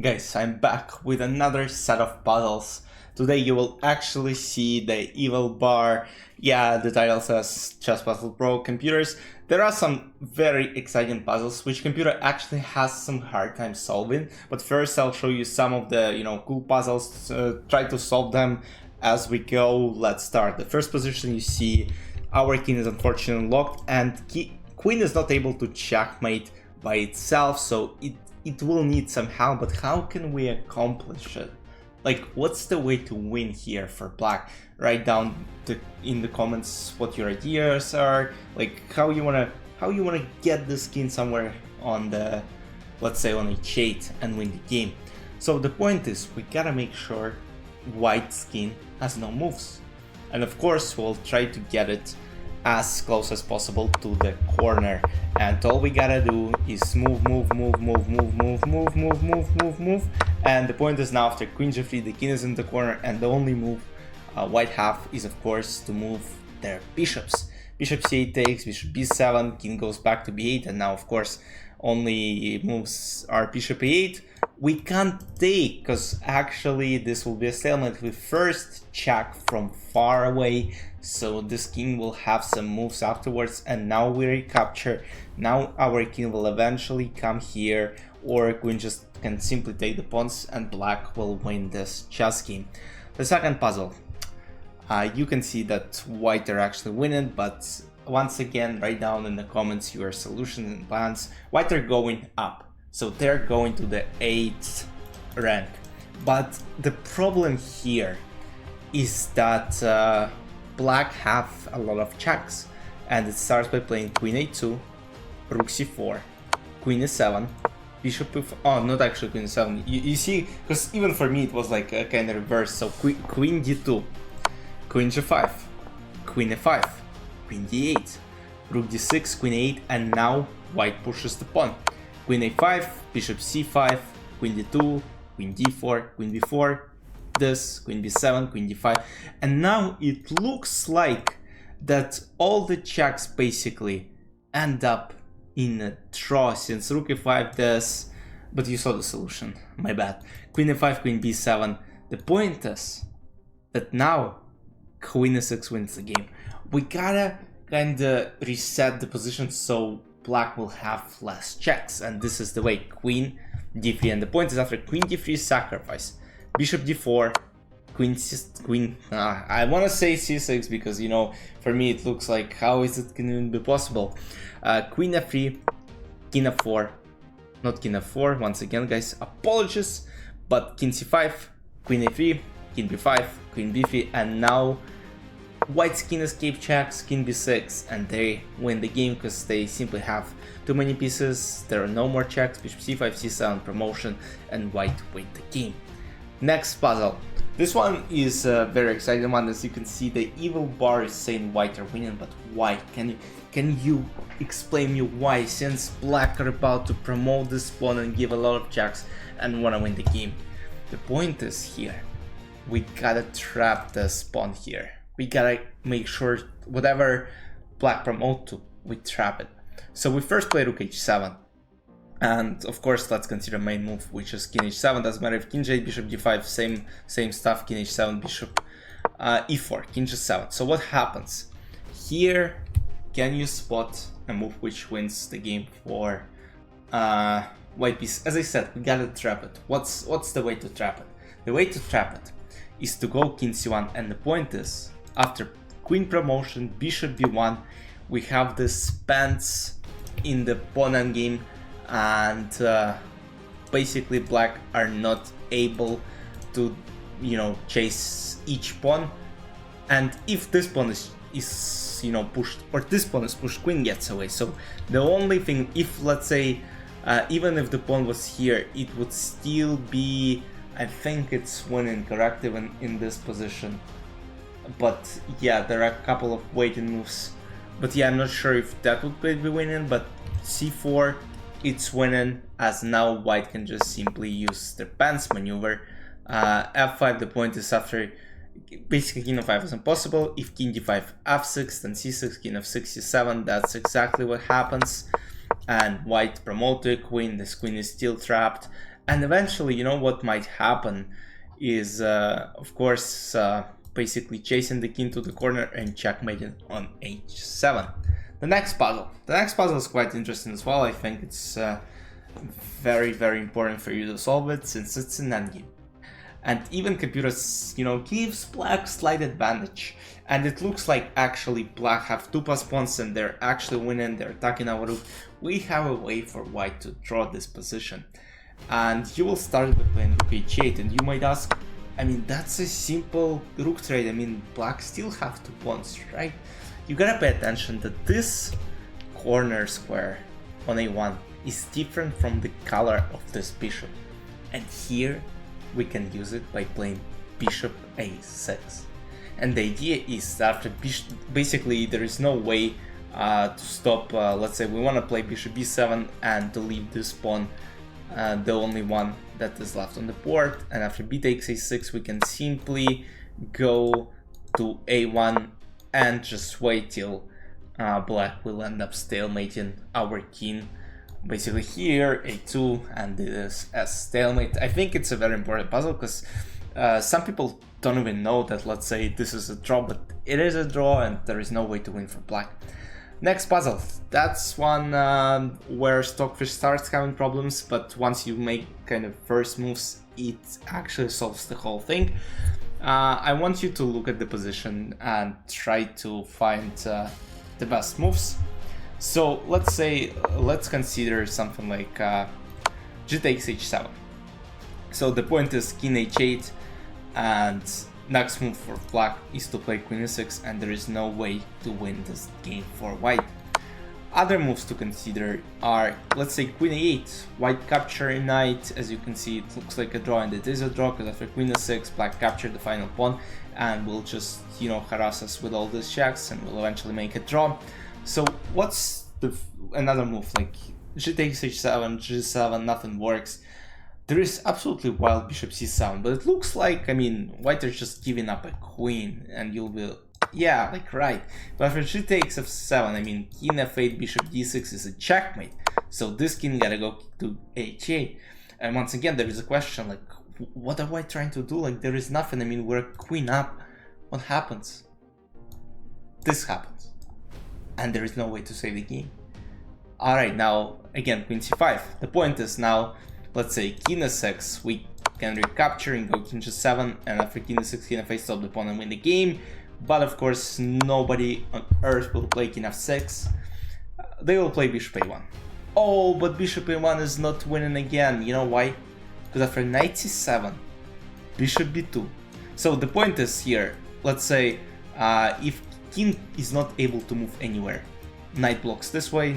Guys, I'm back with another set of puzzles. Today you will actually see the evil bar. Yeah, the title says Chess Puzzle Pro Computers. There are some very exciting puzzles which computer actually has some hard time solving. But first I'll show you some of the cool puzzles. Try to solve them as we go. Let's start. The first position you see, our king is unfortunately locked and queen is not able to checkmate by itself, so it will need somehow, but how can we accomplish it? Like, what's the way to win here for black? Write down in the comments what your ideas are, like how you wanna get this king somewhere on the, let's say on h8 and win the game. So the point is, we gotta make sure white's king has no moves, and of course we'll try to get it as close as possible to the corner, and all we gotta do is move, and the point is now after queen g3 the king is in the corner, and the only move white have is of course to move their bishops. Bishop c8 takes, bishop b7, king goes back to b8, and now of course only moves are bishop a8. We can't take, because actually this will be a stalemate. We first check from far away, so this king will have some moves afterwards, and now we recapture. Now our king will eventually come here, or queen just can simply take the pawns and black will win this chess game. The second puzzle, you can see that white are actually winning, but once again write down in the comments your solutions and plans. White are going up, so they're going to the 8th rank, but the problem here is that black have a lot of checks, and it starts by playing queen a2, rook c4, queen e7, bishop f. Oh, not actually queen e7. You see, because even for me it was like a kind of reverse. So queen d2, queen g5, queen e5, queen d8, rook d6, queen a8, and now white pushes the pawn. Queen a5, bishop c5, queen d2, queen d4, queen b4, this, queen b7, queen d5, and now it looks like that all the checks basically end up in a draw, since rook e5 this, but you saw the solution, my bad. Queen e5, queen b7. The point is that now queen e6 wins the game. We gotta kinda reset the position so black will have less checks, and this is the way. Queen d3, and the point is after queen d3 sacrifice, bishop d4, I want to say c6 because for me it looks like how is it gonna be possible. Queen f3, king f4, not king f4, once again guys, apologies, but king c5, queen a3, king b5, queen b3, and now white's king escape checks, king b6, and they win the game because they simply have too many pieces. There are no more checks, bishop c5, c7, promotion, and white win the game. Next puzzle. This one is a very exciting one. As you can see, the evil bar is saying white are winning, but why? Can you explain me why? Since black are about to promote this pawn and give a lot of checks and wanna win the game. The point is here, we gotta trap this pawn here. We gotta make sure whatever black promote to, we trap it. So we first play rook h7, and of course let's consider main move, which is king h7. Doesn't matter if king j8, bishop d5, same stuff, king h7, bishop e4, king g7. So what happens here? Can you spot a move which wins the game for white piece? As I said, we gotta trap it. What's the way to trap it? The way to trap it is to go king c1, and the point is, after queen promotion, bishop b1, we have this pence in the pawn endgame, and basically black are not able to chase each pawn, and if this pawn is pushed, or this pawn is pushed, queen gets away. So the only thing, if let's say even if the pawn was here, it would still be, I think it's winning, correct, even in this position. But yeah, there are a couple of waiting moves, but yeah, I'm not sure if that would be winning. But c4, it's winning, as now white can just simply use the pence maneuver. f5, the point is after basically king f5 is impossible. If king d5, f6, then c6, king f6, c7. That's exactly what happens, and white promote to a queen. This queen is still trapped, And eventually, you know what might happen is, of course, basically chasing the king to the corner and checkmating on h7. The next puzzle is quite interesting as well. I think it's very important for you to solve it, since it's an endgame. And even computers, you know, gives black slight advantage. And it looks like actually black have 2+ pawns and they're actually winning, they're attacking our rook. We have a way for white to draw this position. And you will start by playing rook h8, and you might ask, I mean, that's a simple rook trade. I mean, black still have 2 pawns, right? You gotta pay attention that this corner square on a1 is different from the color of this bishop. And here we can use it by playing bishop a6. And the idea is that after bishop, basically there is no way to stop, let's say we want to play bishop b7 and to leave this pawn the only one that is left on the board, and after b takes a6 we can simply go to a1 and just wait till black will end up stalemating our king. Basically here a2 and this as stalemate. I think it's a very important puzzle because some people don't even know that, let's say, this is a draw, but it is a draw and there is no way to win for black. Next puzzle, that's one where Stockfish starts having problems, but once you make kind of first moves, it actually solves the whole thing. I want you to look at the position and try to find the best moves. So let's consider something like g takes h7. So the point is king h8, and next move for black is to play queen e6, and there is no way to win this game for white. Other moves to consider are, let's say, queen a8, white capturing knight. As you can see, it looks like a draw, and it is a draw because after queen a6, black captured the final pawn and will just, you know, harass us with all these checks and will eventually make a draw. So what's another move like g takes h7, g7, nothing works. There is absolutely wild bishop c7, but it looks like, I mean, white are just giving up a queen, and you'll be, yeah, like right. But after g takes f7, I mean, king f8, bishop d6 is a checkmate. So this king gotta go to h8. And once again, there is a question like, what are white trying to do? Like, there is nothing. I mean, we're queen up. What happens? This happens. And there is no way to save the game. Alright, now, again, queen c5. The point is now, let's say king e6, we can recapture and go king g7, and after king e6, king f8, stop the pawn and win the game. But of course, nobody on earth will play king f6. They will play bishop a1. Oh, but bishop a1 is not winning again. You know why? Because after knight c7, bishop b2. So the point is here, let's say if king is not able to move anywhere, knight blocks this way,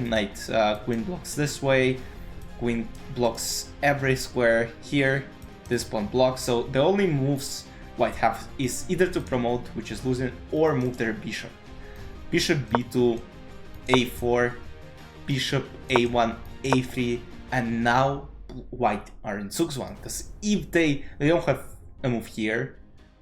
queen blocks this way, queen blocks every square here, this pawn blocks. So the only moves white have is either to promote, which is losing, or move their bishop. Bishop b2, a4, bishop a1, a3, and now white are in Zugzwang, because if they don't have a move here,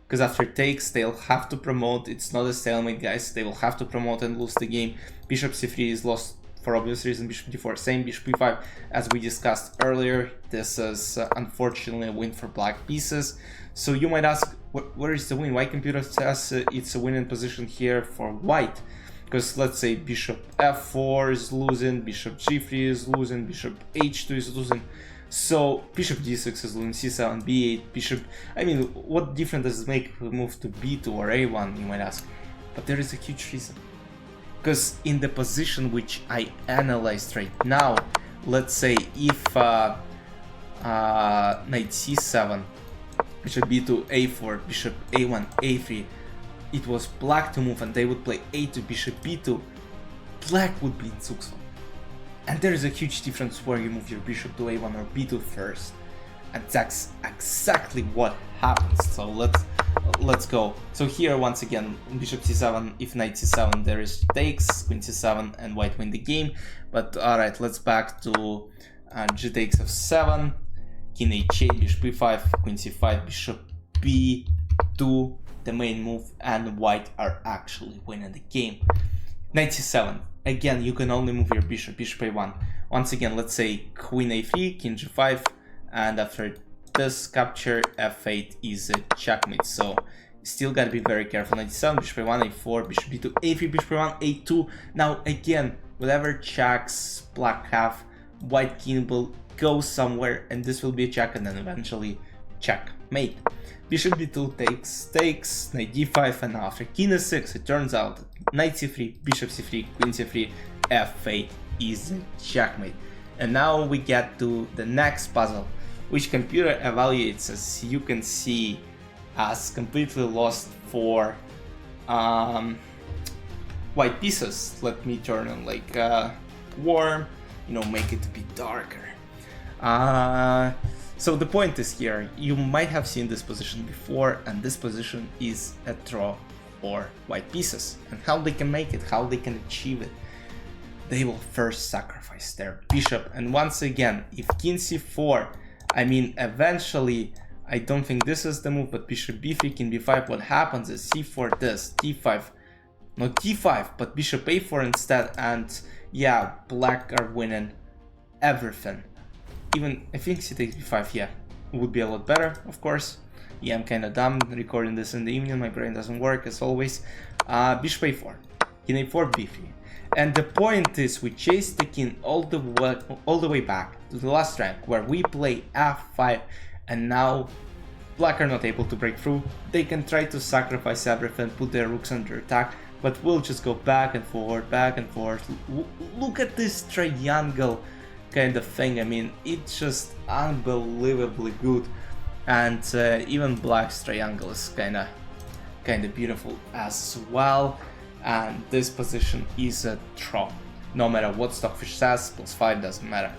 because after takes they'll have to promote. It's not a stalemate, guys, they will have to promote and lose the game. Bishop c3 is lost for obvious reason, bishop d4, same, bishop b5, as we discussed earlier. This is unfortunately a win for black pieces. So you might ask, where is the win? Why computer says it's a winning position here for white? Because let's say bishop f4 is losing, bishop g3 is losing, bishop h2 is losing. So bishop d6 is losing, c7, b8, bishop... I mean, what difference does it make if we move to b2 or a1, you might ask? But there is a huge reason. Because in the position which I analyzed right now, let's say if knight c7, bishop b2, a4, bishop a1, a3, it was black to move and they would play a2, bishop b2, black would be in Zugzwang. And there is a huge difference where you move your bishop to a1 or b2 first. And that's exactly what happens. So let's go. So here once again, bishop c7, if knight c7, there is takes, queen c7, and white win the game. But alright, let's back to g takes f7, king h8, bishop b5, queen c5, bishop b2, the main move, and white are actually winning the game. Knight c7, again, you can only move your bishop, bishop a1. Once again, let's say queen a3, king g5, and after this capture, f8 is a checkmate. So still gotta be very careful. 97, bishop a1, a4, bishop b2, a3, bishop a1, a2. Now again, whatever checks black have, white king will go somewhere, and this will be a check, and then eventually checkmate. Bishop b2 takes, knight d5, and after king e6, it turns out knight c3, bishop c3, queen c3, f8 is a checkmate. And now we get to the next puzzle, which computer evaluates, as you can see, as completely lost for white pieces. Let me turn on like warm, make it a bit darker. So the point is here, you might have seen this position before, and this position is a draw for white pieces. And how they can make it, how they can achieve it, they will first sacrifice their bishop. And once again, if king c4, eventually, I don't think this is the move, but bishop b3, king b5, what happens is c4 this, d5, not d5, but bishop a4 instead, and yeah, black are winning everything. Even, I think c takes b5, yeah, would be a lot better, of course. Yeah, I'm kinda dumb recording this in the evening, my brain doesn't work as always. Bishop a4, king a4, b3. And the point is, we chase the king all the way back to the last rank, where we play f5, and now black are not able to break through. They can try to sacrifice everything, put their rooks under attack, but we'll just go back and forth, back and forth. Look at this triangle kind of thing. It's just unbelievably good, and even black's triangle is kinda beautiful as well. And this position is a draw, no matter what Stockfish says, +5 doesn't matter.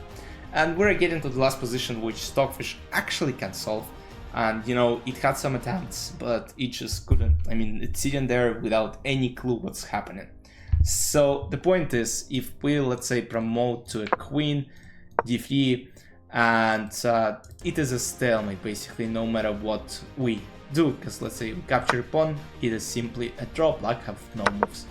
And we're getting to the last position, which Stockfish actually can solve. And it had some attempts, but it just couldn't. It's sitting there without any clue what's happening. So the point is, if we, let's say, promote to a queen, d3, and it is a stalemate basically, no matter what we do, because let's say we capture a pawn, it is simply a draw, black have no moves.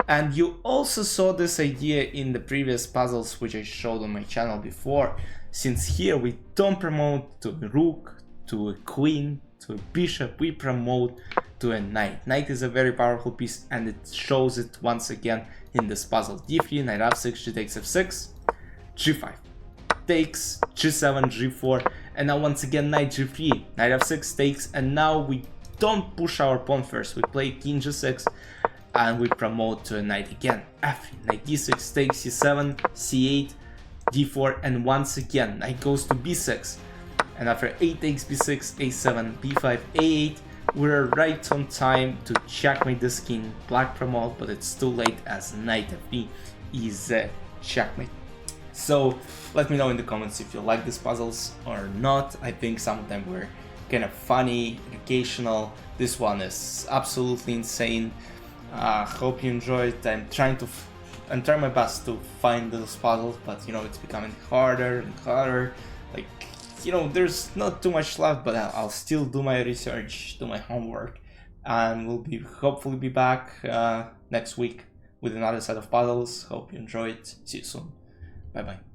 And you also saw this idea in the previous puzzles which I showed on my channel before, since here we don't promote to a rook, to a queen, to a bishop, we promote to a knight. Knight is a very powerful piece, and it shows it once again in this puzzle. d3, knight f6, g takes f6, g5 takes, g7, g4, and now once again knight g3, knight f6 takes, and now we don't push our pawn first, we play king g6, and we promote to a knight again, f3, knight d6 takes, c7, c8, d4, and once again knight goes to b6, and after a takes b6, a7, b5, a8, we're right on time to checkmate this king. Black promote, but it's too late as knight f3 is a checkmate. So let me know in the comments if you like these puzzles or not. I think some of them were kind of funny, educational. This one is absolutely insane. Hope you enjoyed. I'm trying my best to find those puzzles, but it's becoming harder and harder. There's not too much left, but I'll still do my research, do my homework, and we'll hopefully be back next week with another set of puzzles. Hope you enjoyed. See you soon. Bye bye.